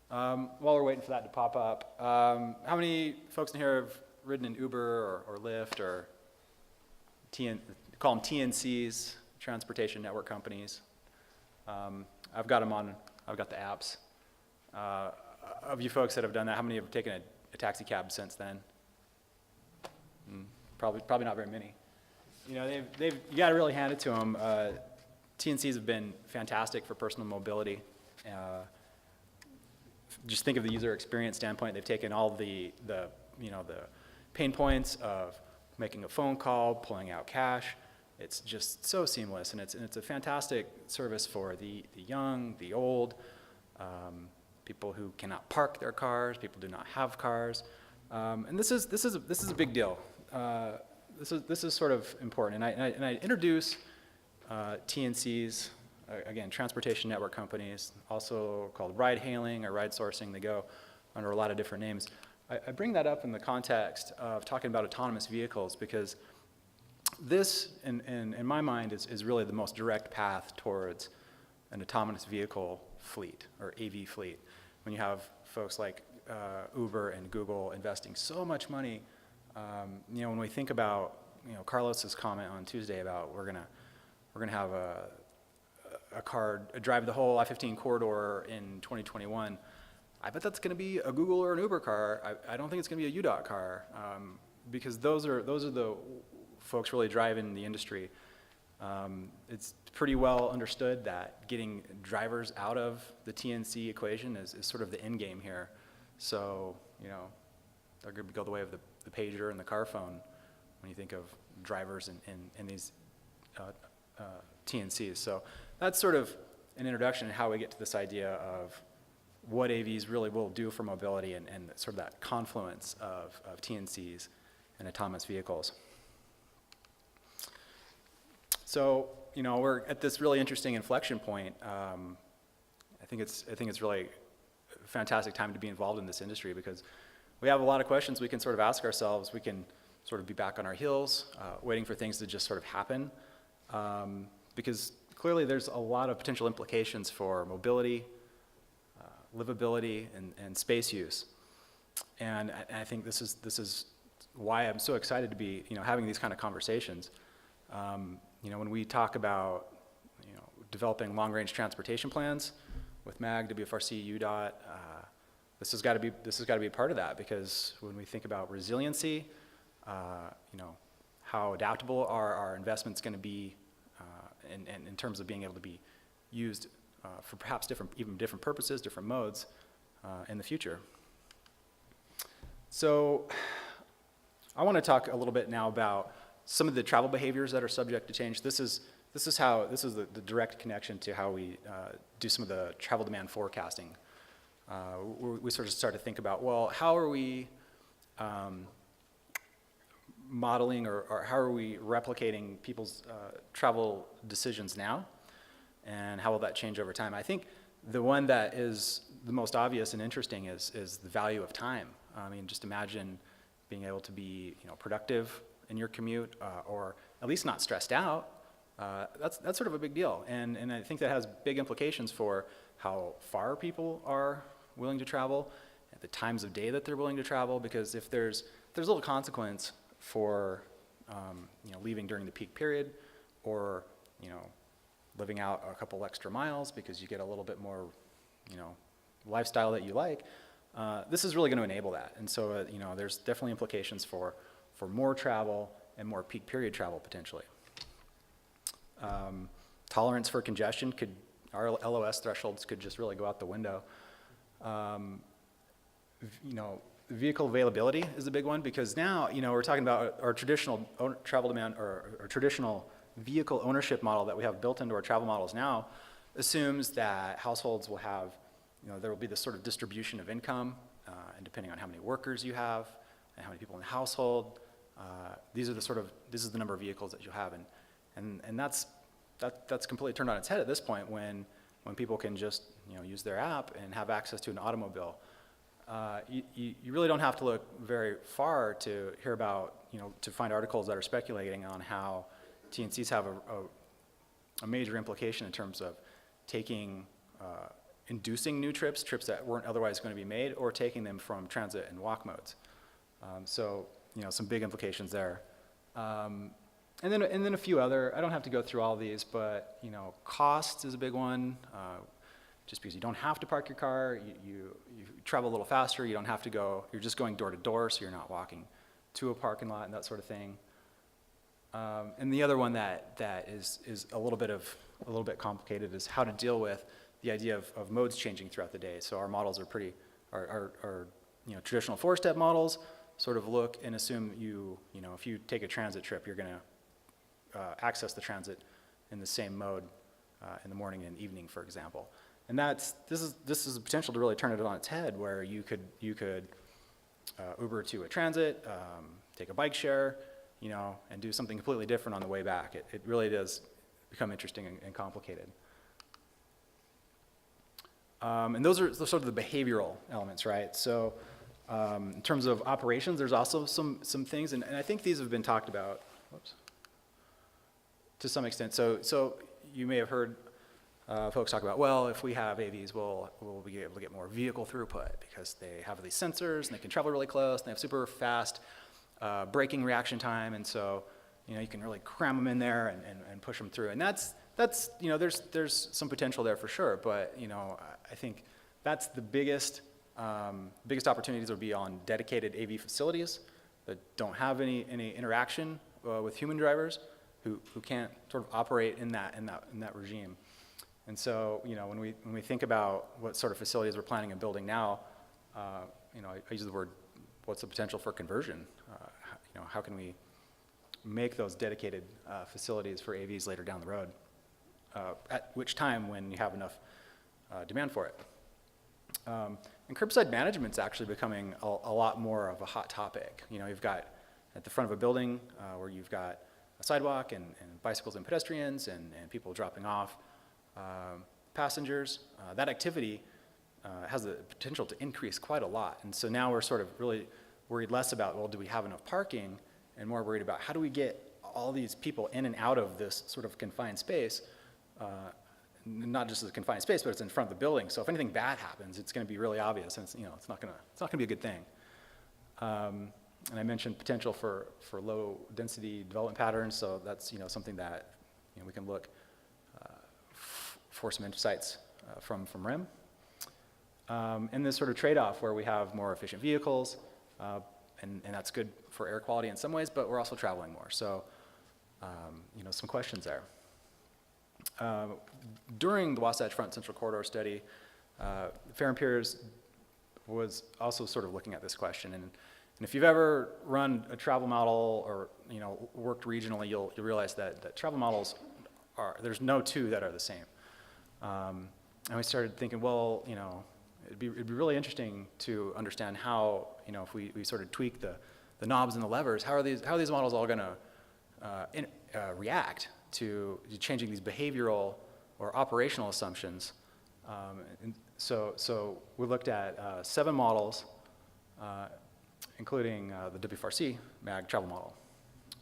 While we're waiting for that to pop up, how many folks in here have ridden an Uber or Lyft or call them TNCs, transportation network companies? I've got the apps. Of you folks that have done that, how many have taken a taxi cab since then? Probably not very many. You got to really hand it to them. TNCs have been fantastic for personal mobility. Just think of the user experience standpoint. They've taken all the pain points of making a phone call, pulling out cash. It's just so seamless, and it's a fantastic service for the young, the old, people who cannot park their cars, people who do not have cars, and this is a big deal. This is sort of important, and I introduce TNCs, again, transportation network companies, also called ride hailing or ride sourcing. They go under a lot of different names. I bring that up in the context of talking about autonomous vehicles because this, in my mind, is really the most direct path towards an autonomous vehicle fleet or AV fleet. When you have folks like Uber and Google investing so much money, when we think about Carlos's comment on Tuesday about we're gonna have a car drive the whole I-15 corridor in 2021, I bet that's going to be a Google or an Uber car. I don't think it's going to be a UDOT car, because those are the folks really driving the industry. It's pretty well understood that getting drivers out of the TNC equation is sort of the end game here. So, you know, they're going to go the way of the pager and the car phone when you think of drivers in these TNCs. So that's sort of an introduction to how we get to this idea of what AVs really will do for mobility and sort of that confluence of TNCs and autonomous vehicles. So, you know, we're at this really interesting inflection point. I think it's really a fantastic time to be involved in this industry because we have a lot of questions we can sort of ask ourselves. We can sort of be back on our heels, waiting for things to just sort of happen, because clearly there's a lot of potential implications for mobility, livability, and space use. And I think this is why I'm so excited to be, you know, having these kind of conversations. You know, when we talk about, you know, developing long-range transportation plans with MAG, WFRC, UDOT, this has got to be a part of that, because when we think about resiliency, you know, how adaptable are our investments going to be, and in terms of being able to be used for perhaps even different purposes, different modes in the future. So I want to talk a little bit now about some of the travel behaviors that are subject to change. This is the direct connection to how we do some of the travel demand forecasting. We sort of start to think about, well, how are we modeling or how are we replicating people's travel decisions now, and how will that change over time? I think the one that is the most obvious and interesting is the value of time. I mean, just imagine being able to be, you know, productive in your commute, or at least not stressed out. That's sort of a big deal, and I think that has big implications for how far people are willing to travel, at the times of day that they're willing to travel, because if there's little consequence for you know, leaving during the peak period, or, you know, living out a couple extra miles because you get a little bit more, you know, lifestyle that you like, this is really going to enable that. And so, you know, there's definitely implications for more travel and more peak period travel potentially. Tolerance for congestion our LOS thresholds could just really go out the window. You know, vehicle availability is a big one, because now, you know, we're talking about our traditional travel demand, or our traditional vehicle ownership model that we have built into our travel models now assumes that households will have, you know, there will be this sort of distribution of income, and depending on how many workers you have and how many people in the household, this is the number of vehicles that you'll have, and that's completely turned on its head at this point when people can just, you know, use their app and have access to an automobile. You really don't have to look very far to hear about, you know, to find articles that are speculating on how TNCs have a major implication in terms of inducing new trips that weren't otherwise going to be made, or taking them from transit and walk modes. So, you know, some big implications there. And then a few other, I don't have to go through all these, but, you know, cost is a big one. Just because you don't have to park your car, you travel a little faster, you don't have to go, you're just going door to door, so you're not walking to a parking lot and that sort of thing. And the other one that is a little bit complicated is how to deal with the idea of modes changing throughout the day. So our models are you know, traditional 4-step models sort of look and assume you know, if you take a transit trip, you're going to access the transit in the same mode in the morning and evening, for example. And this is a potential to really turn it on its head, where you could Uber to a transit, take a bike share, you know, and do something completely different on the way back. It really does become interesting and complicated. And those are sort of the behavioral elements, right? So in terms of operations, there's also some things, and I think these have been talked about, to some extent. So you may have heard folks talk about, well, if we have AVs, we'll be able to get more vehicle throughput because they have these sensors and they can travel really close and they have super fast braking reaction time, and so, you know, you can really cram them in there and push them through. And that's that's, you know, there's some potential there for sure, but, you know, I think that's the biggest opportunities would be on dedicated AV facilities that don't have any interaction with human drivers who can't sort of operate in that regime. And so, you know, when we think about what sort of facilities we're planning and building now, you know, I use the word, what's the potential for conversion? You know, how can we make those dedicated facilities for AVs later down the road? At which time, when you have enough demand for it. And curbside management's actually becoming a lot more of a hot topic. You know, you've got at the front of a building where you've got a sidewalk and bicycles and pedestrians and people dropping off passengers. That activity has the potential to increase quite a lot. And so now we're sort of really worried less about, well, do we have enough parking, and more worried about how do we get all these people in and out of this sort of confined space, not just as a confined space, but it's in front of the building. So if anything bad happens, it's going to be really obvious, and it's not going to be a good thing. And I mentioned potential for low density development patterns, so that's something that we can look for some insights from RIM. And this sort of trade-off where we have more efficient vehicles, and that's good for air quality in some ways, but we're also traveling more. So some questions there. During the Wasatch Front Central Corridor study, Fair and Peers was also sort of looking at this question. And if you've ever run a travel model or worked regionally, you'll realize that travel models there's no two that are the same. And we started thinking, well, it'd be really interesting to understand how, if we sort of tweak the knobs and the levers, how are these models all going to react to changing these behavioral or operational assumptions. And so we looked at 7 models, including the WFRC MAG travel model.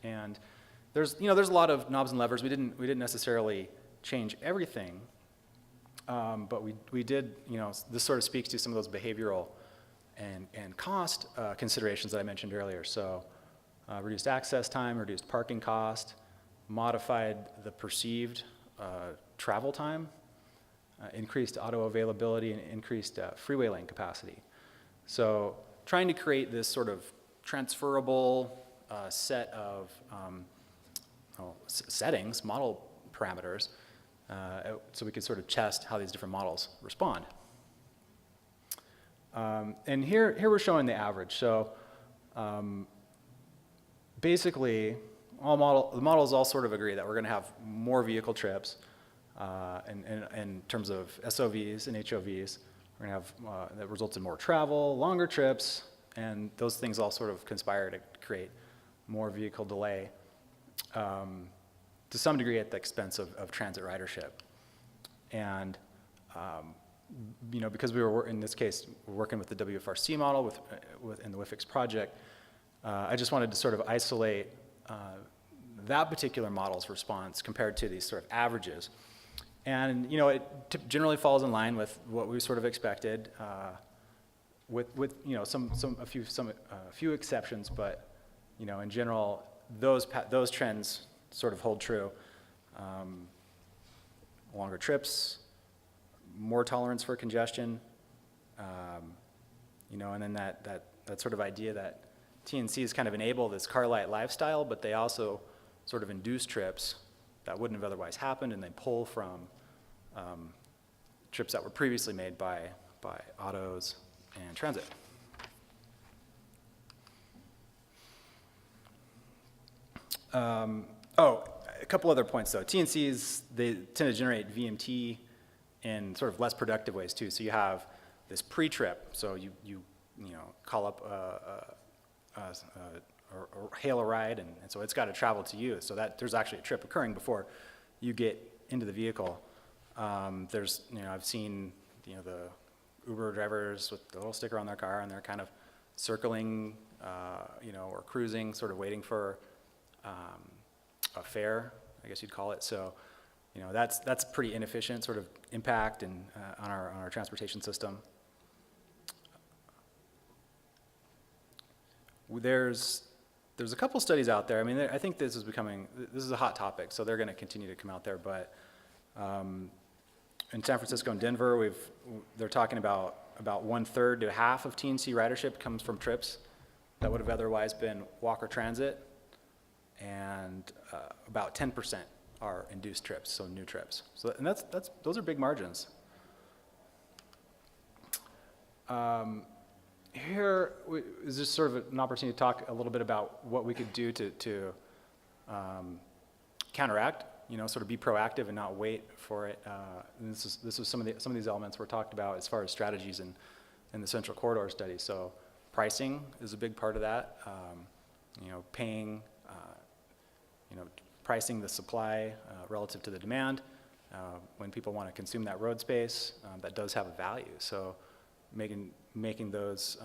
And there's a lot of knobs and levers. We didn't necessarily change everything, but we did, this sort of speaks to some of those behavioral and cost considerations that I mentioned earlier. So reduced access time, reduced parking cost, modified the perceived travel time, increased auto availability, and increased freeway lane capacity. So trying to create this sort of transferable set of settings, model parameters, so we could sort of test how these different models respond. And here we're showing the average. So basically, the models all sort of agree that we're going to have more vehicle trips in terms of SOVs and HOVs. We're going to have, that results in more travel, longer trips, and those things all sort of conspire to create more vehicle delay to some degree at the expense of transit ridership. And because we were, in this case, working with the WFRC model in the WFIX project, I just wanted to sort of isolate that particular model's response compared to these sort of averages. And it generally falls in line with what we sort of expected, with a few exceptions, but in general those trends sort of hold true. Longer trips, more tolerance for congestion, and then that sort of idea that TNCs kind of enable this car light lifestyle, but they also sort of induce trips that wouldn't have otherwise happened, and they pull from trips that were previously made by autos and transit. A couple other points though. TNCs, they tend to generate VMT in sort of less productive ways too. So you have this pre-trip, so you call up or hail a ride, and so it's got to travel to you, so that there's actually a trip occurring before you get into the vehicle. There's, I've seen, the Uber drivers with the little sticker on their car, and they're kind of circling, or cruising, sort of waiting for a fare, I guess you'd call it. So, that's pretty inefficient sort of impact and on our transportation system. There's a couple studies out there. I mean, I think this is a hot topic, so they're going to continue to come out there. But In San Francisco and Denver, they're talking about 1/3 to half of TNC ridership comes from trips that would have otherwise been walk or transit, and about 10% are induced trips, so new trips. So, and those are big margins. Here is just sort of an opportunity to talk a little bit about what we could do to counteract, sort of be proactive and not wait for it. And this is some of these elements were talked about as far as strategies in the Central Corridor study. So pricing is a big part of that. Paying, pricing the supply relative to the demand. When people want to consume that road space, that does have a value. So making those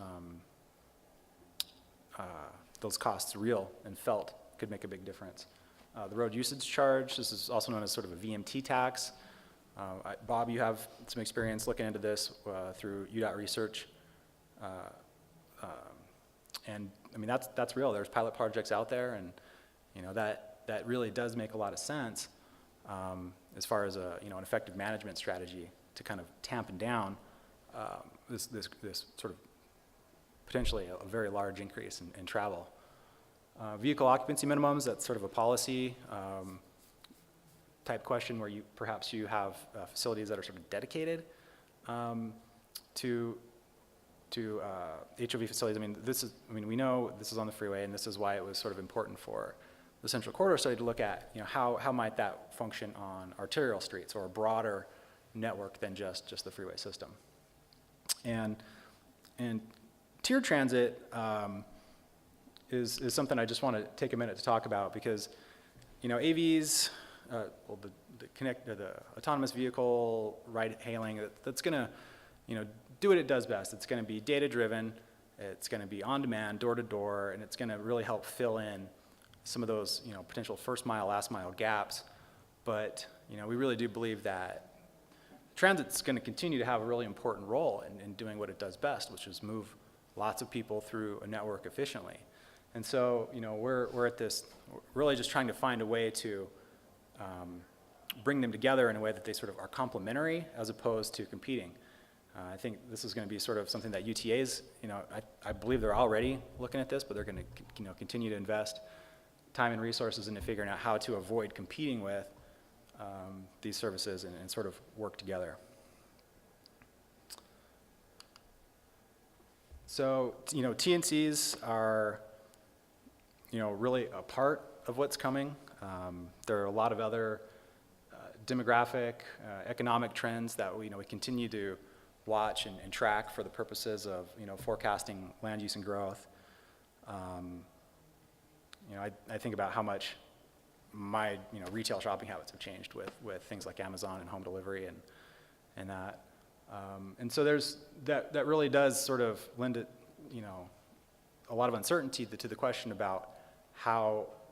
costs real and felt could make a big difference. The road usage charge, this is also known as sort of a VMT tax. Bob, you have some experience looking into this through UDOT research. And I mean, that's real. There's pilot projects out there, and that really does make a lot of sense as far as an effective management strategy to kind of tamp down this sort of potentially a very large increase in travel. Vehicle occupancy minimums, that's sort of a policy type question where perhaps you have facilities that are sort of dedicated to HOV facilities. We know this is on the freeway, and this is why it was sort of important for the Central Corridor study to look at, how might that function on arterial streets or a broader network than just the freeway system. And tier transit is something I just want to take a minute to talk about because, AVs, the autonomous vehicle ride hailing, that's going to, do what it does best. It's going to be data driven, it's going to be on demand, door to door, and it's going to really help fill in some of those, potential first mile, last mile gaps. But, we really do believe that transit's going to continue to have a really important role in doing what it does best, which is move lots of people through a network efficiently. And so, we're at this, really just trying to find a way to bring them together in a way that they sort of are complementary as opposed to competing. I think this is going to be sort of something that UTAs, I believe they're already looking at this, but they're going to, continue to invest time and resources into figuring out how to avoid competing with these services and sort of work together. So, TNCs are, really a part of what's coming. There are a lot of other demographic, economic trends that we continue to watch and track for the purposes of, forecasting land use and growth. I think about how much my, retail shopping habits have changed with things like Amazon and home delivery and that. And so that really does sort of lend it, a lot of uncertainty to the question about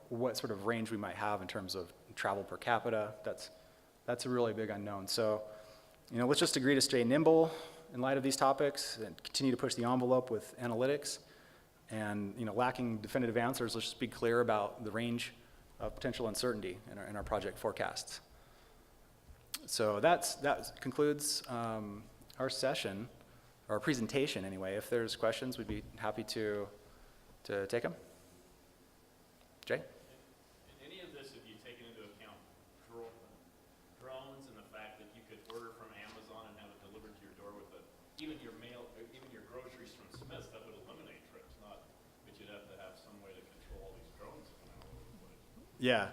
what sort of range we might have in terms of travel per capita. That's a really big unknown. So, let's just agree to stay nimble in light of these topics and continue to push the envelope with analytics. And, lacking definitive answers, let's just be clear about the range of potential uncertainty in our project forecasts. So that concludes our session, or our presentation anyway. If there's questions, we'd be happy to take them. Jay? In any of this, have you taken into account drones and the fact that you could order from Amazon and have it delivered to your door with even your mail, even your groceries from Smith's? That would eliminate trips, not that you'd have to have some way to control all these drones coming all over the place. Yeah.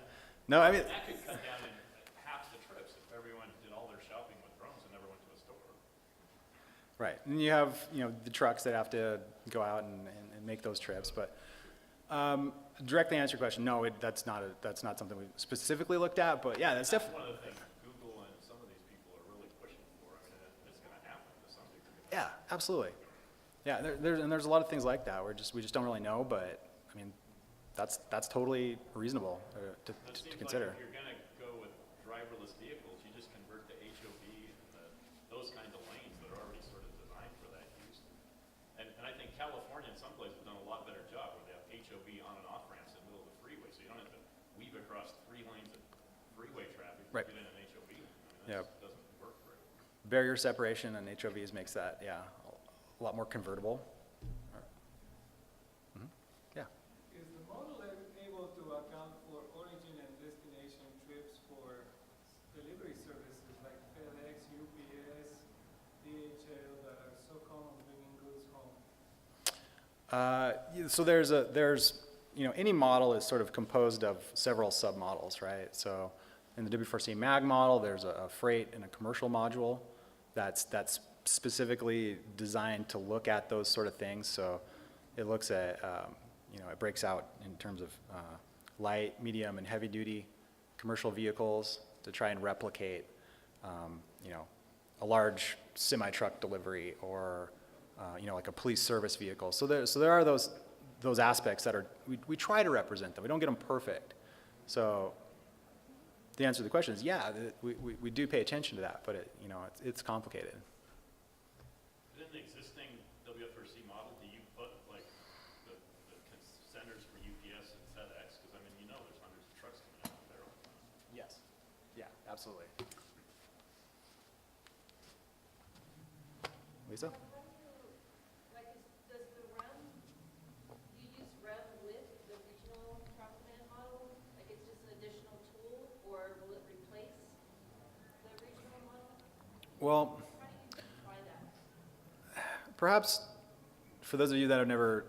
No, I mean, that could cut down in half the trips if everyone did all their shopping with drones and never went to a store. right. And you have, the trucks that have to go out and make those trips. But directly answer your question, no, that's not something we specifically looked at. But yeah, that's definitely one of the things Google and some of these people are really pushing for. I mean, it's going to happen to some degree. Yeah, absolutely. Yeah, there's a lot of things like that where we just don't really know, but I mean, that's totally reasonable to consider. Like if you're going to go with driverless vehicles, you just convert to HOV and those kinds of lanes that are already sort of designed for that use. And I think California in some places have done a lot better job where they have HOV on and off ramps in the middle of the freeway, so you don't have to weave across 3 lanes of freeway traffic to Right. get in an HOV. I mean, Yeah. doesn't work very well. Barrier separation and HOVs makes that, yeah, a lot more convertible. Mhm. Yeah. Is the model able to account for origin and destination trips for delivery services like FedEx, UPS, DHL that are so common bringing goods home? So any model is sort of composed of several submodels, right? So in the W4C MAG model, there's a freight and a commercial module that's specifically designed to look at those sort of things. So it looks at, it breaks out in terms of light, medium, and heavy duty commercial vehicles to try and replicate, a large semi-truck delivery or, like a police service vehicle. So there are those aspects that we try to represent them. We don't get them perfect. So the answer to the question is, yeah, we do pay attention to that, but it's complicated. Within the existing WFRC model, do you put like the centers for UPS and FedEx? Because there's hundreds of trucks coming out of there all the time. Yes. Yeah, absolutely. Lisa? Does the REM, do you use REM with the regional traffic man model? Like it's just an additional tool, or will it replace the regional model? Well, How do you try that? perhaps for those of you that have never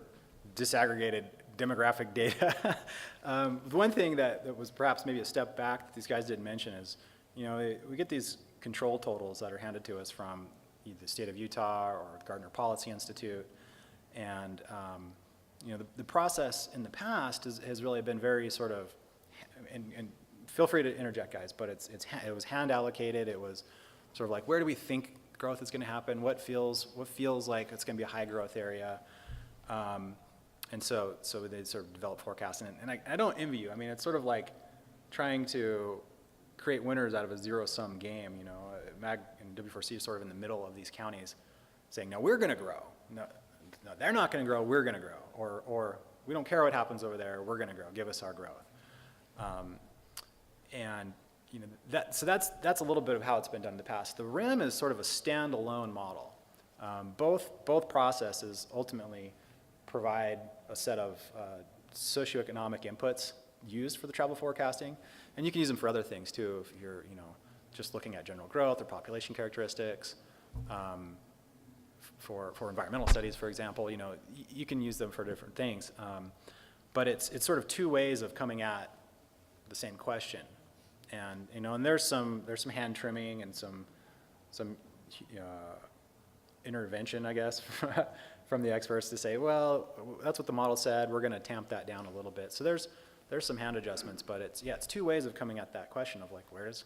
disaggregated demographic data, the one thing that was perhaps maybe a step back that these guys didn't mention is, we get these control totals that are handed to us from either the state of Utah or the Gardner Policy Institute. And, the process in the past has really been very sort of, and feel free to interject, guys, but it was hand allocated. It was sort of like, where do we think growth is going to happen? What feels like it's going to be a high growth area? And so they sort of develop forecasts. And I don't envy you. It's sort of like trying to create winners out of a zero-sum game. MAG and W4C is sort of in the middle of these counties saying, no, we're going to grow. No, they're not going to grow, we're going to grow. Or we don't care what happens over there, we're going to grow. Give us our growth. So that's a little bit of how it's been done in the past. The RIM is sort of a standalone model. Both processes ultimately provide a set of socioeconomic inputs used for the travel forecasting, and you can use them for other things too if you're just looking at general growth or population characteristics. For environmental studies, for example, you can use them for different things, but it's sort of two ways of coming at the same question, and and there's some hand trimming and some intervention, I guess, from the experts to say, well, that's what the model said, we're going to tamp that down a little bit. So there's some hand adjustments, but it's two ways of coming at that question of like, where does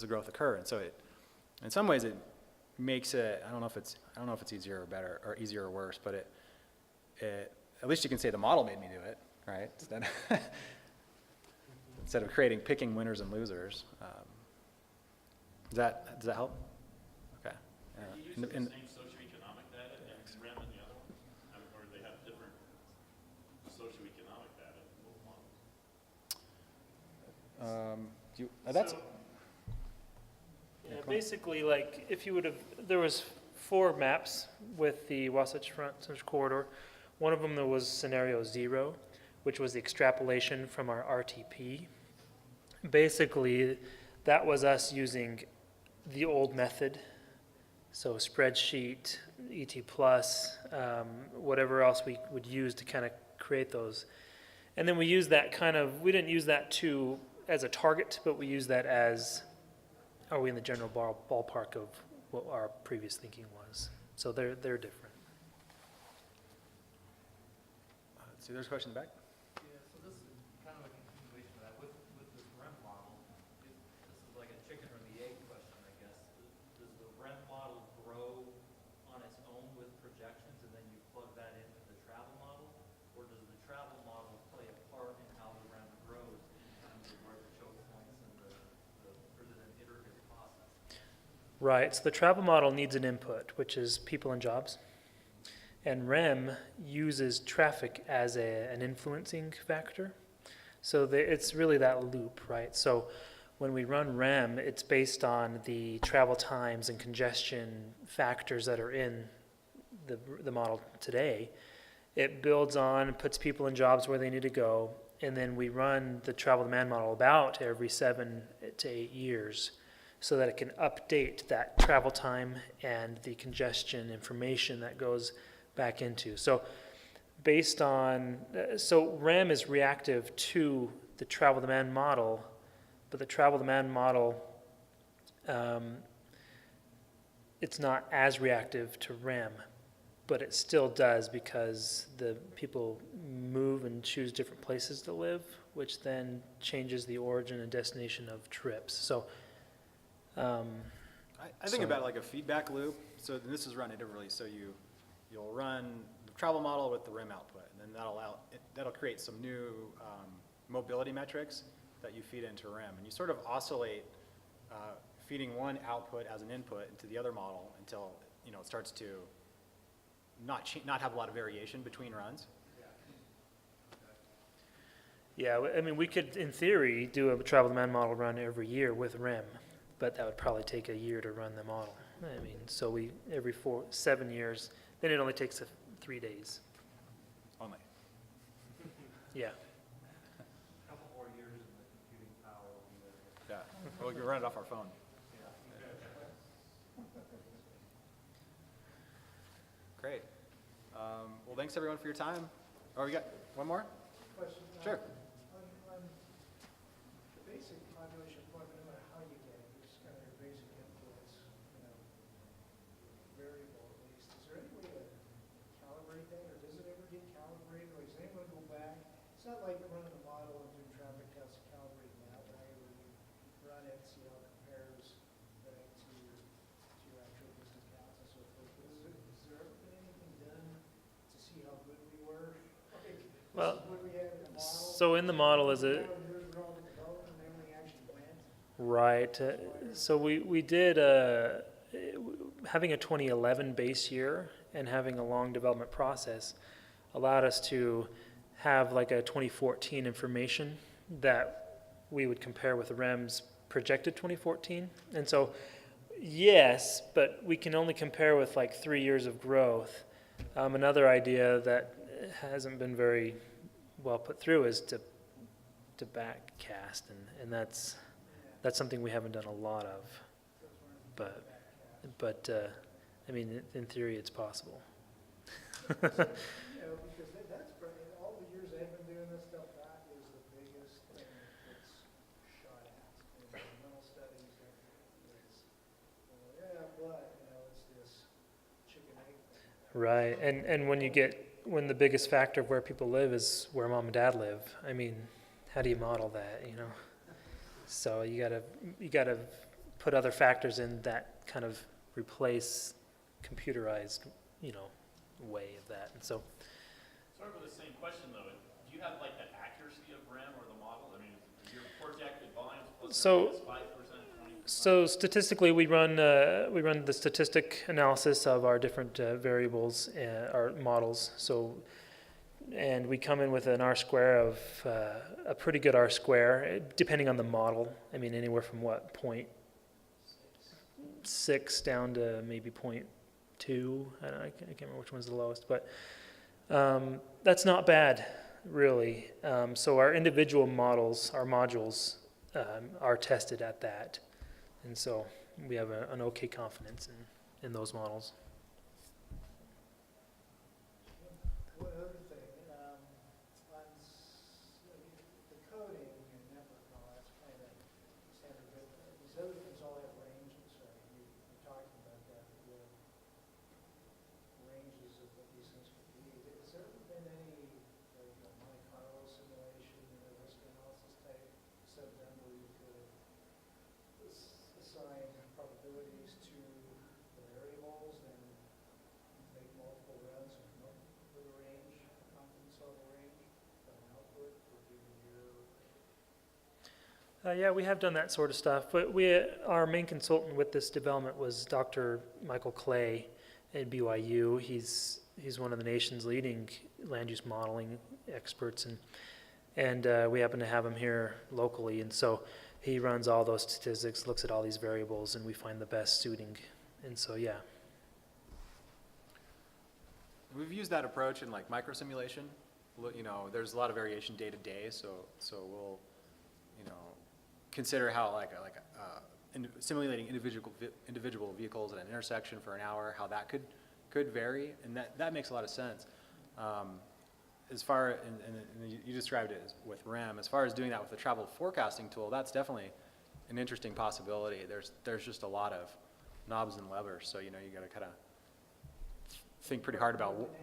the growth occur? And so in some ways it makes it, I don't know if it's easier or better, or easier or worse, but it at least you can say the model made me do it, right? Instead of picking winners and losers. Does that help? Okay. Are you using the same socioeconomic data in REM and the other one? Or do they have different socioeconomic data in both models? Yeah, basically, like, if you would have, there was 4 maps with the Wasatch Front Central Corridor. One of them, there was scenario 0, which was the extrapolation from our RTP. Basically, that was us using the old method, so spreadsheet, ET+, whatever else we would use to kind of create those. And then we used that we didn't use that as a target, but we used that as, are we in the general ballpark of what our previous thinking was? So they're different. See, there's a question in the back. Yeah, so this is kind of a continuation of that. With this REM model, this is like a chicken or the egg question, I guess. Does the REM model grow on its own with projections and then you plug that into the travel model? Or does the travel model play a part in how the REM grows in terms of where the choke points and or is it an iterative process? Right, so the travel model needs an input, which is people and jobs. And REM uses traffic as an influencing factor. So it's really that loop, right? So when we run REM, it's based on the travel times and congestion factors that are in the model today. It builds on, puts people in jobs where they need to go, and then we run the travel demand model about every 7 to 8 years so that it can update that travel time and the congestion information that goes back into. So based on, so REM is reactive to the travel demand model, but the travel demand model, it's not as reactive to REM, but it still does because the people move and choose different places to live, which then changes the origin and destination of trips. So I think about it like a feedback loop. So this is run iteratively. So you'll run the travel model with the REM output, and then that'll create some new mobility metrics that you feed into REM, and you sort of oscillate feeding one output as an input into the other model until it starts to not have a lot of variation between runs. yeah, I mean, we could, in theory, do a travel demand model run every year with REM, but that would probably take a year to run the model. I mean, so we every 7 years, then it only takes 3 days. Only. Yeah. A couple more years and the computing power will be there. Yeah. Well, we can run it off our phone. Great. Well, thanks everyone for your time. Oh, we got one more? Question. Sure. On the basic population appointment, no matter how you get it, it's kind of your basic inputs, variable at least. Is there any way to calibrate that, or does it ever get calibrated, or does anyone go back? It's not like running the model and doing traffic counts and calibrating that way, where you run it, see how it compares back to your actual business counts and so forth. But has there ever been anything done to see how good we were? Like, Well, what we had in the model? so in the model is it, right, so we did, having a 2011 base year and having a long development process allowed us to have like a 2014 information that we would compare with REM's projected 2014. And so, yes, but we can only compare with like 3 years of growth. Another idea that hasn't been very well put through is to backcast, and that's something we haven't done a lot of, but I mean, in theory, it's possible. Because that's probably, all the years I've been doing this stuff, that is the biggest thing that's shot at. Environmental studies, it's, but, it's this chicken egg thing. Right, and when the biggest factor of where people live is where mom and dad live, I mean, how do you model that, So you gotta put other factors in that kind of replace computerized, way of that, and so. Sort of the same question though, do you have like the accuracy of REM or the model? I mean, is your projected volumes plus So- 5%, 20%? So statistically, we run the statistic analysis of our different variables, our models. So, and we come in with an R square of a pretty good R square, depending on the model. I mean, anywhere from 0.6 down to maybe 0.2. I can't remember which one's the lowest, but that's not bad, really. So our individual models, our modules, are tested at that. And so we have an okay confidence in those models. One other thing, on the coding and network and all that's kind of standard, but these other things all have ranges, right? You're talking about that, the ranges of what these things could be. Has there ever been any, like, Monte Carlo simulation or risk analysis type stuff done where you could assign probabilities to the variables and make multiple runs and come up with a range, confidence level range from an output for a given year? Yeah, we have done that sort of stuff, but our main consultant with this development was Dr. Michael Clay at BYU. He's one of the nation's leading land use modeling experts, and we happen to have him here locally, and so he runs all those statistics, looks at all these variables, and we find the best suiting. And so, yeah. We've used that approach in like micro simulation. You know, there's a lot of variation day to day, so we'll, you know, consider how simulating individual vehicles at an intersection for an hour, how that could vary, and that makes a lot of sense. As far, and you described it with REM, as far as doing that with the travel forecasting tool, that's definitely an interesting possibility. There's just a lot of knobs and levers, so you know, you got to kind of think pretty hard about. Anything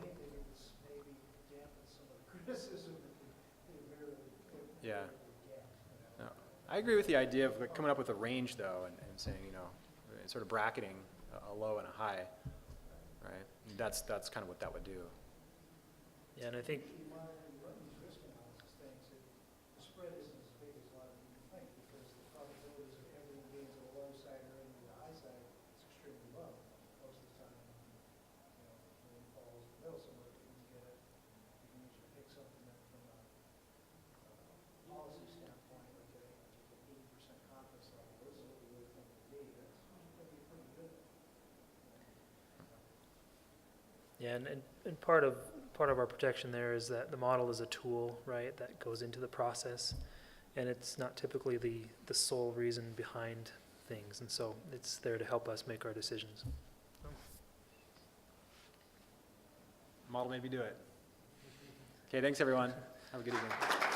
that's maybe dampen some of the criticism that they rarely Yeah. get. No, I agree with the idea of like coming up with a range though, and saying, you know, sort of bracketing a low and a high, right? That's kind of what that would do. Yeah, and I think, Keep in mind, when you run these risk analysis things, the spread isn't as big as a lot of people think, because the probabilities of everything being to the low side or into the high side is extremely low. Most of the time, you know, when it falls in the middle somewhere, you can get it, you can usually pick something that from a policy standpoint, like an 80% confidence level, this is what we really think it would be, that's going to be pretty good. yeah, and part of our protection there is that the model is a tool, right, that goes into the process, and it's not typically the sole reason behind things, and so it's there to help us make our decisions. Model made me do it. Okay, thanks everyone. Have a good evening.